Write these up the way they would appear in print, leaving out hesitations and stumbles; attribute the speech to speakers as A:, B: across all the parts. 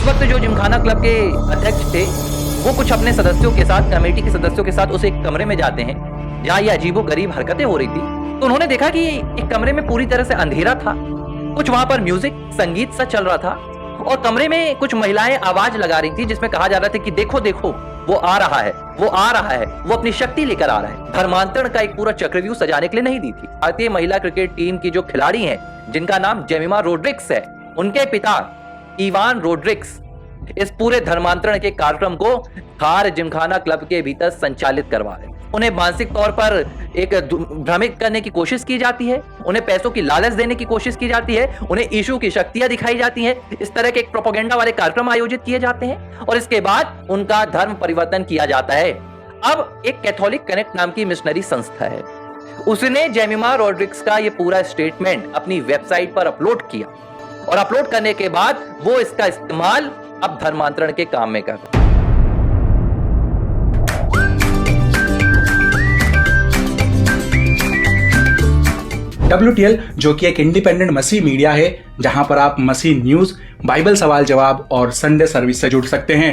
A: उस वक्त जो जिमखाना क्लब के अध्यक्ष थे वो कुछ अपने सदस्यों के साथ, कमेटी के सदस्यों के साथ उस एक कमरे में जाते हैं जहाँ ये अजीबोगरीब हरकतें हो रही थी। तो उन्होंने देखा कि एक कमरे में पूरी तरह से अंधेरा था, कुछ वहां पर म्यूजिक, संगीत सा चल रहा था और कमरे में कुछ महिलाएं आवाज लगा रही थी जिसमें कहा जा रहा था कि देखो देखो वो आ रहा है, वो आ रहा है, वो अपनी शक्ति लेकर आ रहा है। धर्मांतरण का एक पूरा चक्रव्यूह सजाने के लिए नहीं दी थी। भारतीय महिला क्रिकेट टीम की जो खिलाड़ी हैं जिनका नाम जेमिमा रोड्रिग्स है, उनके पिता इवान रोड्रिग्स इस पूरे धर्मांतरण के कार्यक्रम को खार जिमखाना क्लब के भीतर संचालित करवा रहे हैं। उन्हें मानसिक तौर पर एक भ्रमित करने की कोशिश की जाती है, उन्हें पैसों की लालच देने की कोशिश की जाती है, उन्हें यीशु की शक्तियां दिखाई जाती हैं। इस तरह के एक प्रोपेगेंडा वाले कार्यक्रम आयोजित किए जाते हैं और इसके बाद उनका धर्म परिवर्तन किया जाता है। अब एक कैथोलिक कनेक्ट नाम की मिशनरी संस्था है, उसने जेमिमा रोड्रिग्स का ये पूरा स्टेटमेंट अपनी वेबसाइट पर अपलोड किया और अपलोड करने के बाद वो इसका इस्तेमाल अब धर्मांतरण के काम में कर रहे हैं।
B: WTL जो कि एक इंडिपेंडेंट मसीह मीडिया है जहां पर आप मसीह न्यूज, बाइबल सवाल जवाब और संडे सर्विस से जुड़ सकते हैं।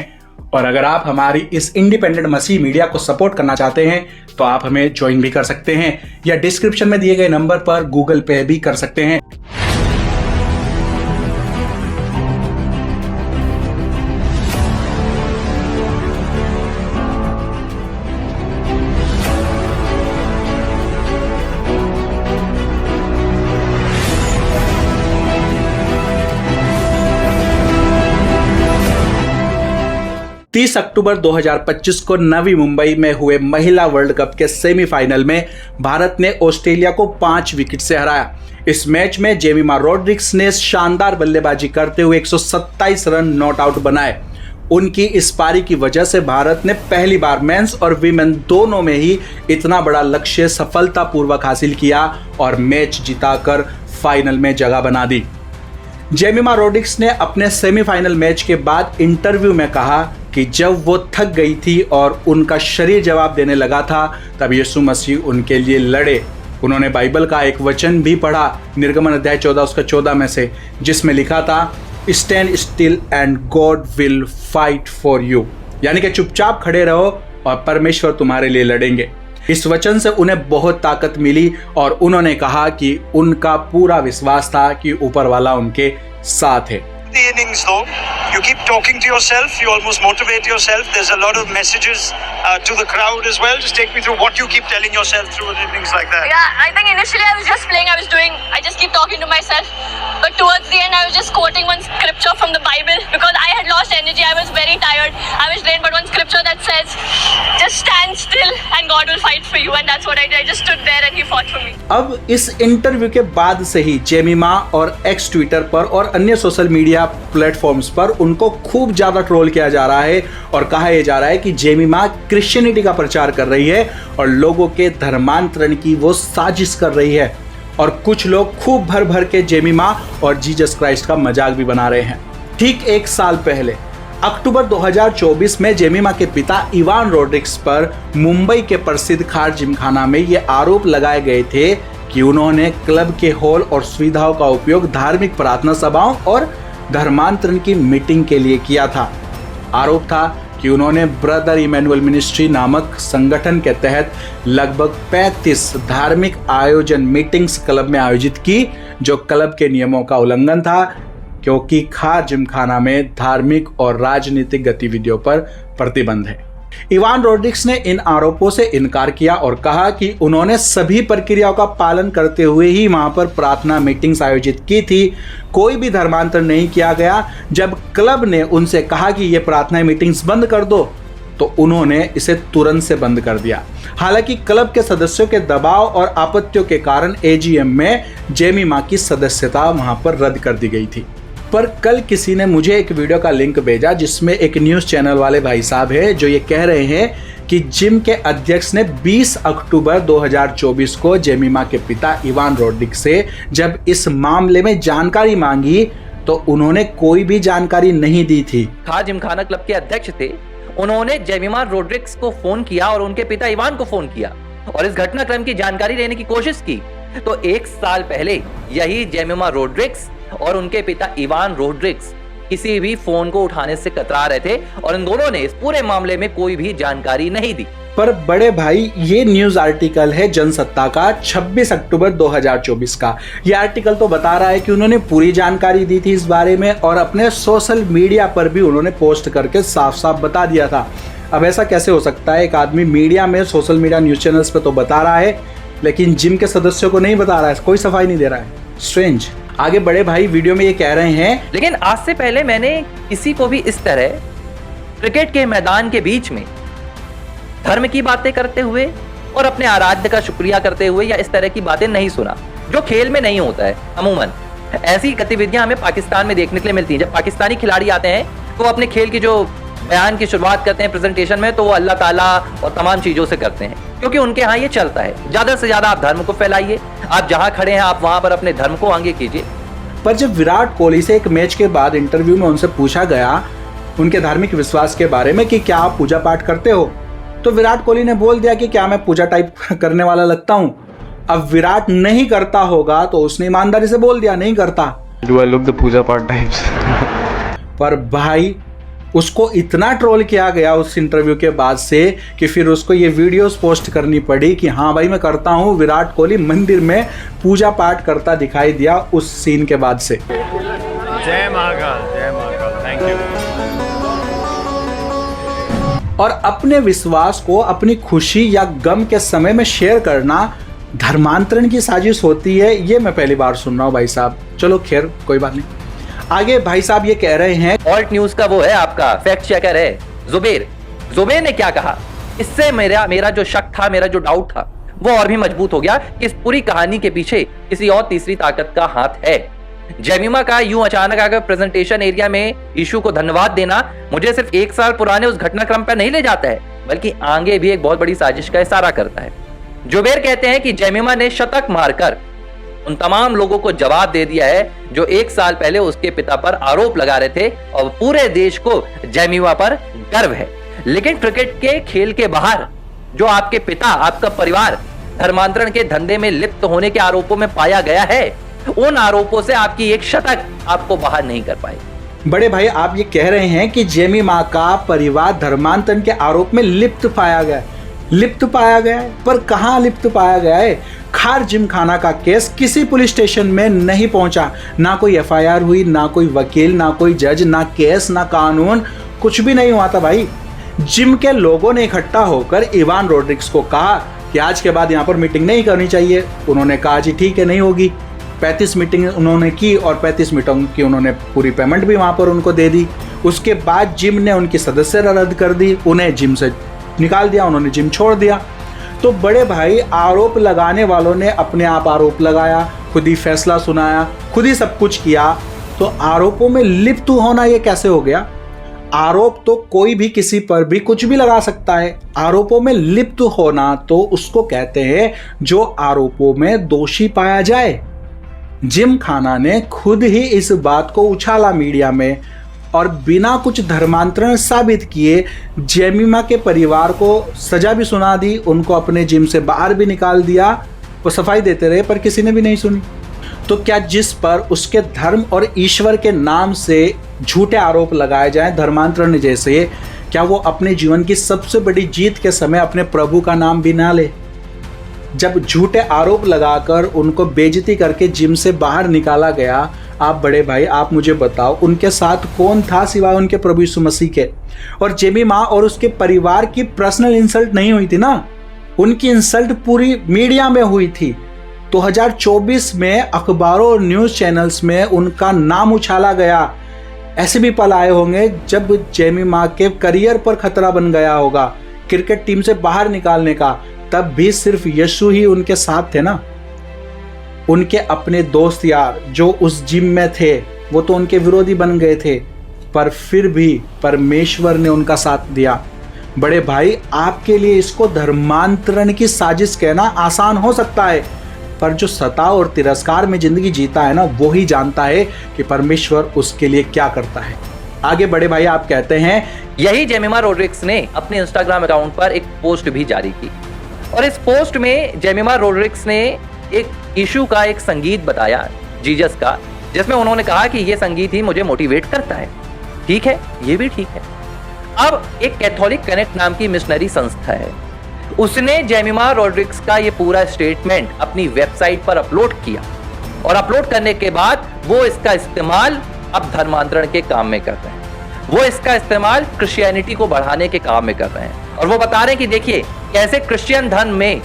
B: और अगर आप हमारी इस इंडिपेंडेंट मसीह मीडिया को सपोर्ट करना चाहते हैं तो आप हमें ज्वाइन भी कर सकते हैं या डिस्क्रिप्शन में दिए गए नंबर पर गूगल पे भी कर सकते हैं। तीस अक्टूबर 2025 को नवी मुंबई में हुए महिला वर्ल्ड कप के सेमीफाइनल में भारत ने ऑस्ट्रेलिया को 5 विकेट से हराया। इस मैच में जेमिमा रोड्रिग्स ने शानदार बल्लेबाजी करते हुए 127 रन नॉट आउट बनाए। उनकी इस पारी की वजह से भारत ने पहली बार मेंस और वीमेन दोनों में ही इतना बड़ा लक्ष्य सफलतापूर्वक हासिल किया और मैच जिताकर फाइनल में जगह बना दी। जेमिमा रोड्रिग्स ने अपने सेमीफाइनल मैच के बाद इंटरव्यू में कहा कि जब वो थक गई थी और उनका शरीर जवाब देने लगा था तब यीशु मसीह उनके लिए लड़े। उन्होंने बाइबल का एक वचन भी पढ़ा, निर्गमन अध्याय 14 उसका 14 में से, जिसमें लिखा था stand still and God will fight for you, यानी कि चुपचाप खड़े रहो और परमेश्वर तुम्हारे लिए लड़ेंगे। इस वचन से उन्हें बहुत ताकत मिली और उन्होंने कहा कि उनका पूरा विश्वास था कि ऊपर वाला उनके साथ है।
C: The innings though, you keep talking to yourself, you almost motivate yourself. There's a lot of messages to the crowd as well. Just take me through what you keep telling yourself through an innings like that.
D: Yeah, I think initially I was just playing, I just keep talking to myself. But towards the end I was just quoting one scripture from the Bible because I had lost energy, I was very tired, I was drained, but one scripture that says, just stand still and God will fight for you, and that's what I did. I just stood there and he fought for me.
B: अब इस interview के बाद से ही Jemimah और x Twitter पर और अन्य social media platforms पर उनको खूब ज्यादा ट्रोल किया जा रहा है और कहा यह जा रहा है कि जेमिमा क्रिश्चियनिटी का प्रचार कर रही है और लोगों के धर्मांतरण की वो साजिश कर रही है। और कुछ लोग खूब भर भर के जेमिमा और जीसस क्राइस्ट का मजाक भी बना रहे हैं। ठीक एक साल पहले अक्टूबर 2024 में जेमिमा के पिता इवान रोड्रिग्स पर मुंबई के प्रसिद्ध खार जिमखाना में ये आरोप लगाए गए थे कि उन्होंने क्लब के हॉल और सुविधाओं का उपयोग धार्मिक प्रार्थना सभाओं और धर्मांतरण की मीटिंग के लिए किया था। आरोप था कि उन्होंने ब्रदर इमैनुअल मिनिस्ट्री नामक संगठन के तहत लगभग 35 धार्मिक आयोजन मीटिंग्स क्लब में आयोजित की, जो क्लब के नियमों का उल्लंघन था क्योंकि खार जिमखाना में धार्मिक और राजनीतिक गतिविधियों पर प्रतिबंध है। इवान रोड्रिग्स ने इन आरोपों से इनकार किया और कहा कि उन्होंने सभी प्रक्रियाओं का पालन करते हुए ही वहां पर प्रार्थना मीटिंग्स आयोजित की थी, कोई भी धर्मांतर नहीं किया गया। जब क्लब ने उनसे कहा कि ये प्रार्थना मीटिंग्स बंद कर दो तो उन्होंने इसे तुरंत से बंद कर दिया। हालांकि क्लब के सदस्यों के दबाव और आपत्तियों के कारण एजीएम में जेमिमा की सदस्यता वहां पर रद्द कर दी गई थी। पर कल किसी ने मुझे एक वीडियो का लिंक भेजा जिसमें एक न्यूज़ चैनल वाले भाई साहब हैं जो ये कह रहे हैं कि जिम के अध्यक्ष ने 20 अक्टूबर 2024 को जेमिमा के पिता इवान रोड्रिग्स से जब इस मामले में जानकारी मांगी तो उन्होंने कोई भी जानकारी नहीं दी थी।
A: खार जिमखाना क्लब के अध्यक्ष थे, उन्होंने जेमिमा रोड्रिग्स को फोन किया और उनके पिता इवान को फोन किया और इस घटनाक्रम की जानकारी लेने की कोशिश की। तो एक साल पहले यही जेमिमा रोड्रिग्स और उनके पिता इवान रोड्रिग्स किसी भी फोन को उठाने से कतरा रहे थे और इन दोनों ने इस पूरे मामले में कोई भी जानकारी नहीं दी।
B: पर बड़े भाई, ये न्यूज आर्टिकल है जनसत्ता का 26 अक्टूबर 2024 का। ये आर्टिकल तो बता रहा है कि उन्होंने पूरी जानकारी दी थी इस बारे में और अपने सोशल मीडिया पर भी उन्होंने पोस्ट करके साफ साफ बता दिया था। अब ऐसा कैसे हो सकता है, एक आदमी मीडिया में, सोशल मीडिया न्यूज चैनल्स पे तो बता रहा है लेकिन जिम के सदस्यों को नहीं बता रहा है, कोई सफाई नहीं दे रहा है। स्ट्रेंज। आगे बड़े भाई वीडियो में ये कह रहे हैं,
A: लेकिन आज से पहले मैंने किसी को भी इस तरह क्रिकेट के मैदान के बीच में धर्म की बातें करते हुए और अपने आराध्य का शुक्रिया करते हुए या इस तरह की बातें नहीं सुना, जो खेल में नहीं होता है। अमूमन ऐसी गतिविधियां हमें पाकिस्तान में देखने के लिए मिलती हैं। जब पाकिस्तानी खिलाड़ी आते हैं तो वो अपने खेल की जो बयान की शुरुआत करते हैं प्रेजेंटेशन में, तो वो अल्लाह ताला और तमाम चीजों से करते हैं, क्योंकि उनके यहाँ ये चलता है। ज्यादा से ज्यादा आप धर्म को फैलाइए, आप जहां खड़े हैं आप वहां पर अपने धर्म को आगे कीजिए।
B: पर जब विराट कोहली से एक मैच के बाद इंटरव्यू में उनसे पूछा गया उनके धार्मिक विश्वास के बारे में कि क्या आप पूजा पाठ करते हो, तो विराट कोहली ने बोल दिया कि क्या मैं पूजा टाइप करने वाला लगता हूं। अब विराट नहीं करता होगा तो उसने ईमानदारी से बोल दिया नहीं करता।
E: Do I look the पूजा पाठ टाइप्स?
B: पर भाई, उसको इतना ट्रोल किया गया उस इंटरव्यू के बाद से कि फिर उसको ये वीडियोस पोस्ट करनी पड़ी कि हाँ भाई मैं करता हूँ। विराट कोहली मंदिर में पूजा पाठ करता दिखाई दिया उस सीन के बाद से।
F: जय महाकाल, जय महाकाल, थैंक यू।
B: और अपने विश्वास को अपनी खुशी या गम के समय में शेयर करना धर्मांतरण की साजिश होती है, ये मैं पहली बार सुन रहा हूँ भाई साहब। चलो खैर कोई बात नहीं। आगे भाई साहब ये कह रहे हैं,
A: ऑल्ट न्यूज का वो है आपका फैक्ट चेकर है जुबेर ने क्या कहा, इससे मेरा जो शक था, मेरा जो डाउट था वो और भी मजबूत हो गया कि इस पूरी कहानी के पीछे किसी और तीसरी ताकत का हाथ है। जेमिमा का यूं अचानक आकर प्रेजेंटेशन एरिया में इशू को धन्यवाद देना मुझे सिर्फ 1 साल पुराने उस घटनाक्रम पर नहीं ले जाता है, बल्कि आगे भी एक बहुत बड़ी साजिश का इशारा करता है। जुबेर कहते हैं कि जेमिमा ने शतक मारकर उन तमाम लोगों को जवाब दे दिया है जो 1 साल पहले उसके पिता पर आरोप लगा रहे थे, और पूरे देश को जेमिमा पर गर्व है। लेकिन क्रिकेट के खेल के बाहर जो आपके पिता, आपका परिवार धर्मांतरण के धंधे में लिप्त होने के आरोपों में पाया गया है, उन आरोपों से आपकी एक शतक आपको बाहर नहीं कर पाई।
B: बड़े भाई आप ये कह रहे हैं कि जेमिमा का परिवार धर्मांतरण के आरोप में लिप्त पाया गया है, पर कहां लिप्त पाया गया है? खार जिमखाना का केस किसी पुलिस स्टेशन में नहीं पहुंचा, ना कोई एफआईआर हुई, ना कोई वकील, ना कोई जज, ना केस, ना कानून, कुछ भी नहीं हुआ था भाई। जिम के लोगों ने इकट्ठा होकर इवान रोड्रिग्स को कहा कि आज के बाद यहाँ पर मीटिंग नहीं करनी चाहिए। उन्होंने कहा जी ठीक है नहीं होगी। 35 मीटिंग उन्होंने की और 35 मीटिंग की उन्होंने पूरी पेमेंट भी वहाँ पर उनको दे दी। उसके बाद जिम ने उनकी सदस्यता रद्द कर दी, उन्हें जिम से निकाल दिया, उन्होंने जिम छोड़ दिया। तो बड़े भाई आरोप लगाने वालों ने अपने आप आरोप लगाया, खुद ही फैसला सुनाया, खुद ही सब कुछ किया, तो आरोपों में लिप्त होना ये कैसे हो गया? आरोप तो कोई भी किसी पर भी कुछ भी लगा सकता है, आरोपों में लिप्त होना तो उसको कहते हैं जो आरोपों में दोषी पाया जाए। जिमखाना ने खुद ही इस बात को उछाला मीडिया में और बिना कुछ धर्मांतरण साबित किए जेमिमा के परिवार को सजा भी सुना दी, उनको अपने जिम से बाहर भी निकाल दिया। वो सफाई देते रहे पर किसी ने भी नहीं सुनी। तो क्या जिस पर उसके धर्म और ईश्वर के नाम से झूठे आरोप लगाए जाएं धर्मांतरण जैसे, क्या वो अपने जीवन की सबसे बड़ी जीत के समय अपने प्रभु का नाम भी ना ले? जब झूठे आरोप लगाकर उनको बेइज्जती करके जिम से बाहर निकाला गया, आप बड़े भाई आप मुझे बताओ उनके साथ कौन था सिवाय उनके प्रभु यीशु मसीह के? और जेमिमा और उसके परिवार की पर्सनल इंसल्ट नहीं हुई थी ना, उनकी इंसल्ट पूरी मीडिया में हुई थी। 2024 में अखबारों और न्यूज़ चैनल्स में उनका नाम उछाला गया। ऐसे भी पल आए होंगे जब जेमिमा के करियर पर खतरा बन गया होगा क्रिकेट टीम से बाहर निकालने का, तब भी सिर्फ यीशु ही उनके साथ थे ना। उनके अपने दोस्त यार जो उस जिम में थे वो तो उनके विरोधी बन गए थे, पर फिर भी परमेश्वर ने उनका साथ दिया। बड़े भाई आपके लिए इसको धर्मांतरण की साजिश कहना आसान हो सकता है, पर जो सताव और तिरस्कार में जिंदगी जीता है ना, वो ही जानता है कि परमेश्वर उसके लिए क्या करता है। आगे बड़े भाई आप कहते हैं,
A: यही जेमिमा रोड्रिग्स ने अपने इंस्टाग्राम अकाउंट पर एक पोस्ट भी जारी की, और इस पोस्ट में जेमिमा रोड्रिग्स ने एक यीशु का एक संगीत बताया, जीसस का, जिसमें उन्होंने कहा कि ये संगीत ही मुझे मोटिवेट करता है। ठीक है, ये भी ठीक है। अब एक कैथोलिक कनेक्ट नाम की मिशनरी संस्था है, उसने जेमिमा रोड्रिग्स का ये पूरा स्टेटमेंट अपनी वेबसाइट पर अपलोड किया और अपलोड करने के बाद वो इसका इस्तेमाल अब धर्मांतरण के काम में कर रहे हैं। वो इसका इस्तेमाल क्रिश्चियनिटी को बढ़ाने के काम में कर रहे हैं और वो बता रहे हैं कि देखिए कैसे क्रिश्चियन धर्म में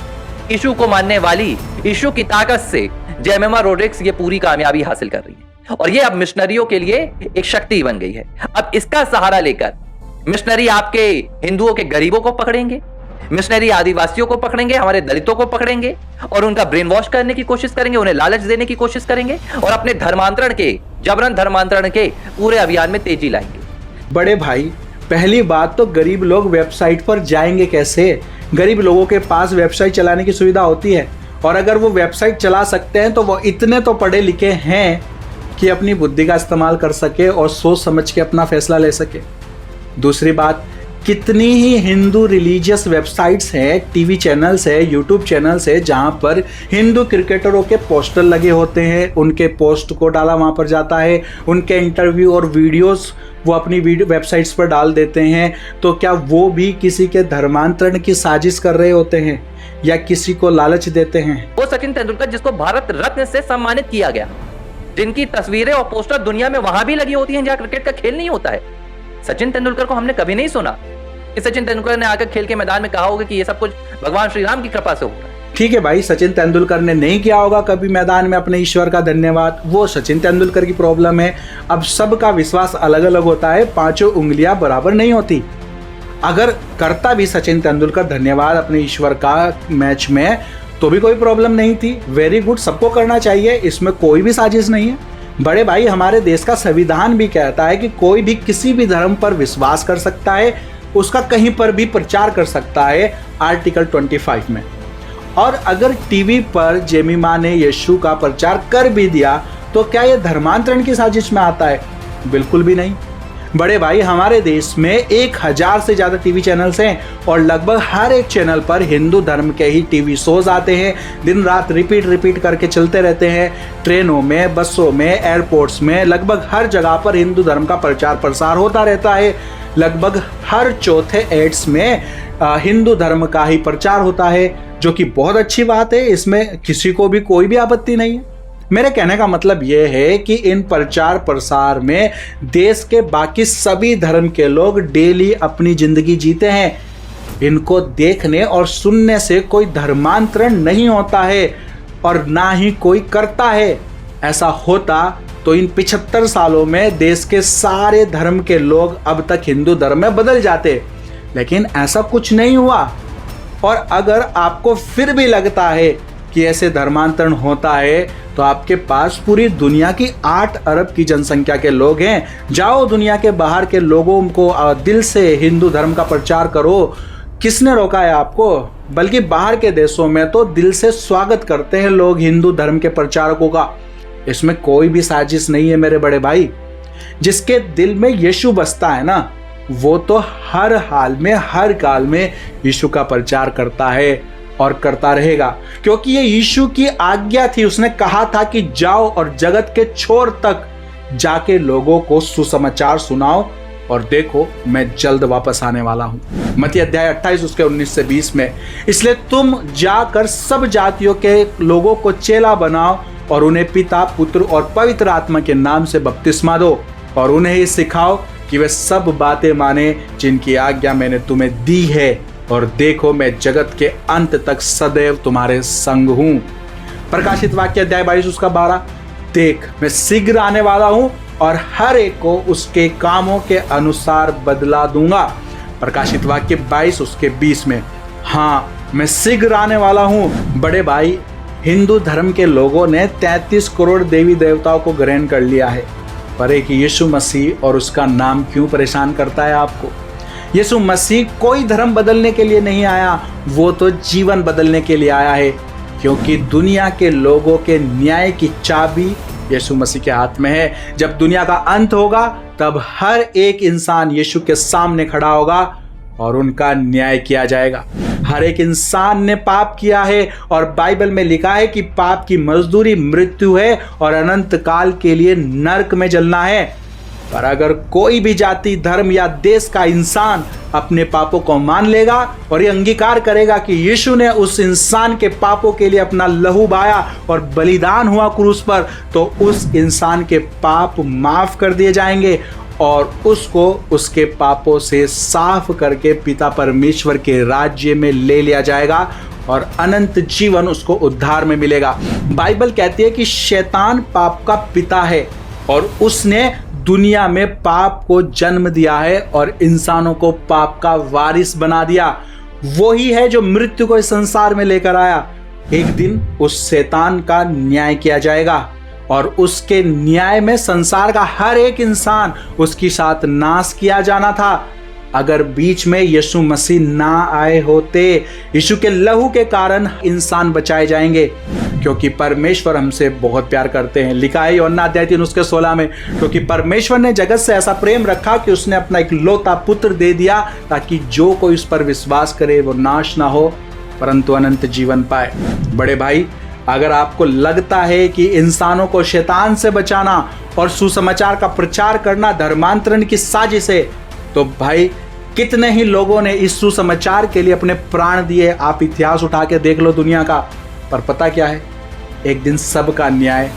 A: यीशु को मानने वाली यीशु की ताकत से जेमिमा रोड्रिग्स ये पूरी कामयाबी हासिल कर रही है और ये अब मिशनरियों के लिए एक शक्ति बन गई है। अब इसका सहारा लेकर मिशनरी आपके हिंदुओं के गरीबों को पकड़ेंगे, मिशनरी आदिवासियों को पकड़ेंगे, हमारे दलितों को पकड़ेंगे और उनका ब्रेन वॉश करने की कोशिश करेंगे, उन्हें लालच देने की कोशिश करेंगे और अपने धर्मांतरण के, जबरन धर्मांतरण के पूरे अभियान में तेजी लाएंगे।
B: बड़े भाई, पहली बात तो गरीब लोग वेबसाइट पर जाएंगे कैसे? गरीब लोगों के पास वेबसाइट चलाने की सुविधा होती है और अगर वो वेबसाइट चला सकते हैं तो वो इतने तो पढ़े लिखे हैं कि अपनी बुद्धि का इस्तेमाल कर सके और सोच समझ के अपना फैसला ले सके। दूसरी बात, कितनी ही हिंदू रिलीजियस वेबसाइट्स हैं, टीवी चैनल्स है, यूट्यूब चैनल्स है जहां पर हिंदू क्रिकेटरों के पोस्टर लगे होते हैं, उनके पोस्ट को डाला वहां पर जाता है, उनके इंटरव्यू और वीडियोस वो अपनी वीडियो वेबसाइट्स पर डाल देते हैं। तो क्या वो भी किसी के धर्मांतरण की साजिश कर रहे होते हैं या किसी को लालच देते हैं?
A: वो सचिन तेंदुलकर जिसको भारत रत्न से सम्मानित किया गया, जिनकी तस्वीरें और पोस्टर दुनिया में वहां भी लगी होती हैं जहां क्रिकेट का खेल नहीं होता है। सचिन तेंदुलकर को हमने कभी नहीं सुना कि सचिन तेंदुलकर ने आकर खेल के मैदान में कहा होगा कि ये सब कुछ भगवान श्री राम की कृपा से हो रहा है।
B: ठीक है भाई, सचिन तेंदुलकर ने नहीं किया होगा कभी मैदान में अपने ईश्वर का धन्यवाद, वो सचिन तेंदुलकर की प्रॉब्लम है। अब सबका विश्वास अलग अलग होता है, पांचों उंगलियां बराबर नहीं होती। अगर करता भी सचिन तेंदुलकर धन्यवाद अपने ईश्वर का मैच में तो भी कोई प्रॉब्लम नहीं थी। वेरी गुड, सबको करना चाहिए, इसमें कोई भी साजिश नहीं है। बड़े भाई, हमारे देश का संविधान भी कहता है कि कोई भी किसी भी धर्म पर विश्वास कर सकता है, उसका कहीं पर भी प्रचार कर सकता है, आर्टिकल 25 में। और अगर टीवी पर जेमिमा ने यीशु का प्रचार कर भी दिया तो क्या यह धर्मांतरण की साजिश में आता है? बिल्कुल भी नहीं। बड़े भाई, हमारे देश में 1000 से ज़्यादा टीवी चैनल्स हैं और लगभग हर एक चैनल पर हिंदू धर्म के ही टीवी शोज आते हैं, दिन रात रिपीट करके चलते रहते हैं। ट्रेनों में, बसों में, एयरपोर्ट्स में, लगभग हर जगह पर हिंदू धर्म का प्रचार प्रसार होता रहता है। लगभग हर चौथे एड्स में हिंदू धर्म का ही प्रचार होता है, जो कि बहुत अच्छी बात है, इसमें किसी को भी कोई भी आपत्ति नहीं है। मेरे कहने का मतलब यह है कि इन प्रचार प्रसार में देश के बाकी सभी धर्म के लोग डेली अपनी जिंदगी जीते हैं। इनको देखने और सुनने से कोई धर्मांतरण नहीं होता है और ना ही कोई करता है। ऐसा होता तो इन 75 सालों में देश के सारे धर्म के लोग अब तक हिंदू धर्म में बदल जाते, लेकिन ऐसा कुछ नहीं हुआ। और अगर आपको फिर भी लगता है कि ऐसे धर्मांतरण होता है तो आपके पास पूरी दुनिया की 8 अरब की जनसंख्या के लोग हैं। जाओ दुनिया के बाहर के लोगों को दिल से हिंदू धर्म का प्रचार करो। किसने रोका है आपको? बल्कि बाहर के देशों में तो दिल से स्वागत करते हैं लोग हिंदू धर्म के प्रचारकों का। इसमें कोई भी साजिश नहीं है मेरे बड़े भाई। जिसके दिल में यीशु बसता है ना, वो तो हर हाल में, हर काल में यीशु का प्रचार करता है और करता रहेगा, क्योंकि ये यीशु की आज्ञा थी। उसने कहा था कि जाओ और जगत के छोर तक जाके लोगों को सुसमाचार सुनाओ और देखो मैं जल्द वापस आने वाला हूं। मत्ती अध्याय 28 उसके 19 से 20 में, इसलिए तुम जाकर सब जातियों के लोगों को चेला बनाओ और उन्हें पिता, पुत्र और पवित्र आत्मा के नाम से बपतिस्मा दो और उन्हें ये सिखाओ कि वे सब बातें माने जिनकी आज्ञा मैंने तुम्हें दी है, और देखो मैं जगत के अंत तक सदैव तुम्हारे संग हूं। प्रकाशित वाक्य अध्याय 22 उसका 12, देख मैं शीघ्र आने वाला हूं और हर एक को उसके कामों के अनुसार बदला दूंगा। प्रकाशित वाक्य 22 उसके 20 में, हाँ मैं शीघ्र आने वाला हूं। बड़े भाई, हिंदू धर्म के लोगों ने 33 करोड़ देवी देवताओं को ग्रहण कर लिया है, पर एक यीशु मसीह और उसका नाम क्यों परेशान करता है आपको? यीशु मसीह कोई धर्म बदलने के लिए नहीं आया, वो तो जीवन बदलने के लिए आया है, क्योंकि दुनिया के लोगों के न्याय की चाबी यीशु मसीह के हाथ में है। जब दुनिया का अंत होगा तब हर एक इंसान यीशु के सामने खड़ा होगा और उनका न्याय किया जाएगा। हर एक इंसान ने पाप किया है और बाइबल में लिखा है कि पाप की मजदूरी मृत्यु है और अनंत काल के लिए नरक में जलना है। पर अगर कोई भी जाति, धर्म या देश का इंसान अपने पापों को मान लेगा और ये अंगीकार करेगा कि यीशु ने उस इंसान के पापों के लिए अपना लहू बहाया और बलिदान हुआ क्रूस पर, तो उस इंसान के पाप माफ कर दिए जाएंगे और उसको उसके पापों से साफ करके पिता परमेश्वर के राज्य में ले लिया जाएगा और अनंत जीवन उसको उद्धार में मिलेगा। बाइबल कहती है कि शैतान पाप का पिता है और उसने दुनिया में पाप को जन्म दिया है और इंसानों को पाप का वारिस बना दिया। वही है जो मृत्यु को इस संसार में लेकर आया। एक दिन उस शैतान का न्याय किया जाएगा और उसके न्याय में संसार का हर एक इंसान उसके साथ नाश किया जाना था। अगर बीच में यीशु मसीह ना आए होते, यीशु के लहू के कारण इंसान बचाए जाएंगे, क्योंकि परमेश्वर हमसे बहुत प्यार करते हैं। लिखा है यूहन्ना अध्याय 3:16 में, क्योंकि परमेश्वर ने जगत से ऐसा प्रेम रखा कि उसने अपना इकलौता पुत्र दे दिया ताकि जो कोई उस पर विश्वास करे वो नाश ना हो परंतु अनंत जीवन पाए। बड़े भाई, अगर आपको लगता है कि इंसानों को शैतान से बचाना और सुसमाचार का प्रचार करना धर्मांतरण की साजिश है, तो भाई कितने ही लोगों ने इस सुसमाचार के लिए अपने प्राण दिए। आप इतिहास उठा के देख लो दुनिया का। पर पता क्या है, एक दिन सबका न्याय,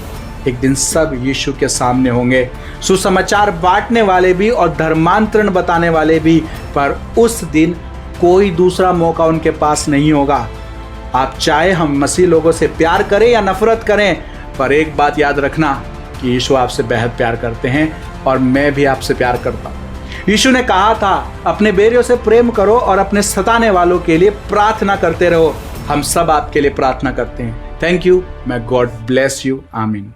B: एक दिन सब यीशु के सामने होंगे, सुसमाचार बांटने वाले भी और धर्मांतरण बताने वाले भी। पर उस दिन कोई दूसरा मौका उनके पास नहीं होगा। आप चाहे हम मसीह लोगों से प्यार करें या नफरत करें, पर एक बात याद रखना कि यीशु आपसे बेहद प्यार करते हैं और मैं भी आपसे प्यार करता हूं। यीशु ने कहा था, अपने बेरियों से प्रेम करो और अपने सताने वालों के लिए प्रार्थना करते रहो। हम सब आपके लिए प्रार्थना करते हैं। Thank you. may God bless you. आमीन।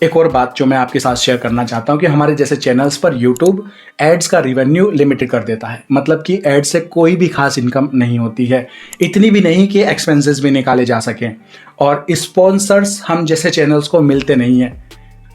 B: एक और बात जो मैं आपके साथ शेयर करना चाहता हूं कि हमारे जैसे चैनल्स पर यूट्यूब एड्स का रिवेन्यू लिमिटेड कर देता है। मतलब कि एड से कोई भी खास इनकम नहीं होती है, इतनी भी नहीं कि एक्सपेंसेस भी निकाले जा सकें, और स्पॉन्सर्स हम जैसे चैनल्स को मिलते नहीं हैं।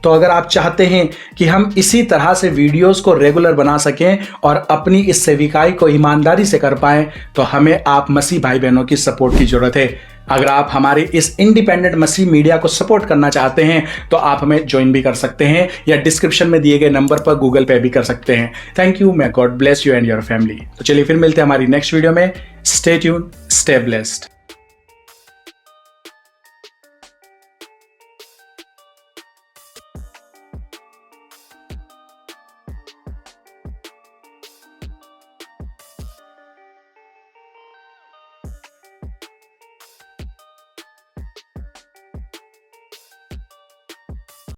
B: तो अगर आप चाहते हैं कि हम इसी तरह से वीडियोस को रेगुलर बना सकें और अपनी इस सेविकाई को ईमानदारी से कर पाएं, तो हमें आप मसीह भाई बहनों की सपोर्ट की ज़रूरत है। अगर आप हमारे इस इंडिपेंडेंट मसीह मीडिया को सपोर्ट करना चाहते हैं तो आप हमें ज्वाइन भी कर सकते हैं या डिस्क्रिप्शन में दिए गए नंबर पर गूगल पे भी कर सकते हैं। Thank you. may God bless you and your family. तो चलिए फिर मिलते हैं हमारी नेक्स्ट वीडियो में। Stay tune, stay blessed.